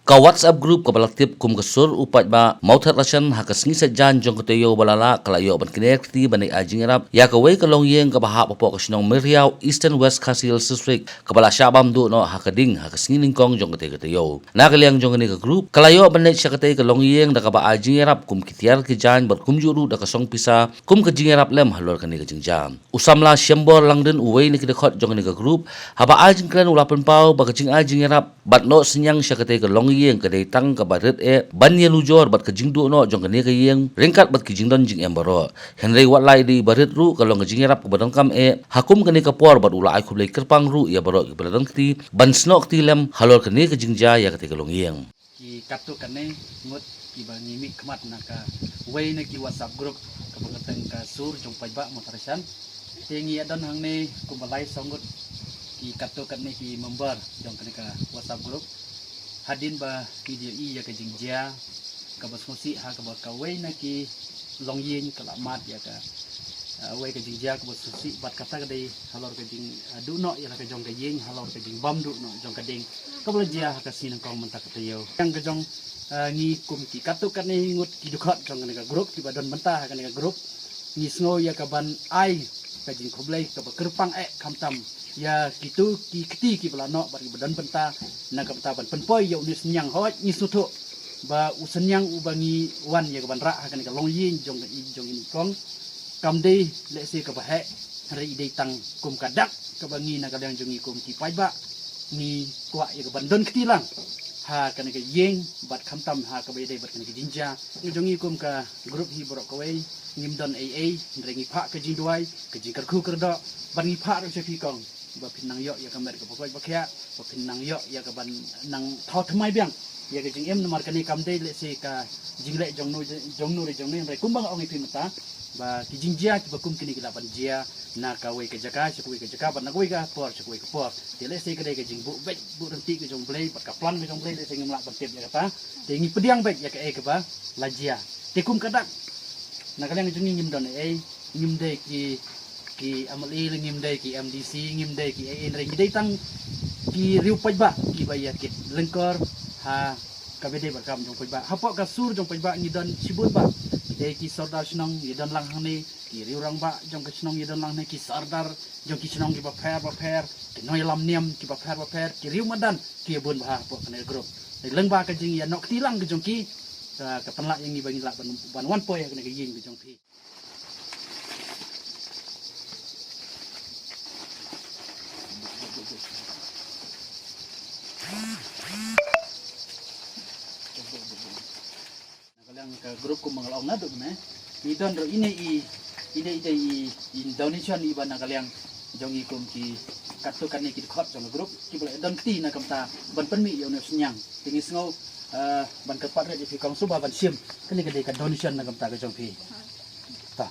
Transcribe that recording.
Ka WhatsApp group ka balaktif kum kesur upat ba mauthat rasan ha kasngi sajan jong keteyo balala kalayo ban kinekti banai ajing rap ya ka wei ka longyeng ka baha popok ka sinong Meriau Eastern West Khasil District ka bala syabam du no ha kading ha kasngi ningkong jong keteyo na kaliang jong ni ka group kalayo banai sya ketey ka longyeng da ka ba ajing rap kum kitiar ki jan bar kum juru da ka song pisa kum ka jing rap lem halor ka ni ka jingjam usamla syembor langden uwei ni kedekot jong ni ka group ha ba ajing kren ulapan pau ba ka jing ajing rap bat no senyang sya ketey ka longyeng ka tang ka baret banyan lujor bat ka jingdu no jong ka ni ka yeng ringkat bat ki jingdon jing embaro henry watlai di baret ru kalong ka jingerap ka badong kam hakum ka ni ka por bat ula ai khublai kerpang ru ya baro ki badong kti ban snok ti lem halor ka ni ka jingja ya ka te ka longyeng ki katu kane ngut ki bangi mi kmat na ka wei na ki WhatsApp group ka bangateng ka sur jong pajba motaresan tingi adon hang ne ku balai songut ki katu kane ki member jong ka WhatsApp group hadin ba video ya ka jingja ka basmusi ha ka ba ka wei na ki longyeng kalamat ya ka wei ka jingja ka basmusi bat kata ka dei halor ka jing du no ya ka jong ka yeng halor ka jing bam du no jong ka ding ka bla jia ka sin kong mentak ka yo yang ka jong ngi kum ki katu kan ni ngut ki dukhat jong ka grup ki badon mentah ka grup ngi sngo ya ka ban ai ka jing khoblai ka ba kerpang kamtam ya gitu ki keti ki belano bari badan benta na ka benta ban penpoi ya unis nyang hoj ni sutu ba usenyang ubangi wan ya ka ban ra ka ni ka long yin jong ini kong kam dei le se ka ba he hari dei tang kum kadak ka bangi na ka yang jong kum ki pai ba ni kwa ya ka ban don keti lang ha ka ni ka yeng bat kamtam ha ka be dei bat ka ni ka jinja ni jong kum ka grup hi borok ka wei ngimdon aa ndrengi pha ka jingduai ka jingkar khu kerdo ban ngi pha ro se fi kong ba pinang yo ya kamer ka pokoi bakya ba pinang yo ya ka ban nang thau thmai biang ya ka jing em namar kani kam dei le se ka jingle jong nu re re kumbang ong ipi mata ba ki jingjia ki bakum kini kila ban jia na ka wei ka jaka se ka jaka ban na wei ka por se ka por te le se ka dei ka jing bu bet bu renti ka jong blei ba ka plan ka jong blei le se ngim la ban tep ya kata te ngi pediang bet ya ka ka ba la jia te kum kadak na ka yang jong ngim don ngim dei ki amali ngim dai ki MDC ngim dai ki en ring dai tang ki riu pajba ki baya kit lengkor ha ka bede bakam jong pajba hapo ka sur jong pajba ni dan sibun ba dai ki sardar snong ni dan lang hang ni ki riu rang ba jong ka snong ni dan lang ni ki sardar jong ki snong ki ba pher ki noi lam niam ki ba pher ki riu madan ki bun ba hapo kana grup dai leng ba ka jing ya nok tilang ka jong ki ka tanla yang ni bangi la ban wan poy kana ka ying ka jong pi ka grup ko mga laong na do na idon ro ini Indonesia ni ban kaliang jong ikum ki katu kan ni ki khot jong grup ki boleh don ti na kamta ban penmi yo ne senyang tingi sngo ban kepat re fi kong suba ban sim kali ka Indonesia na kamta ka jong pi ta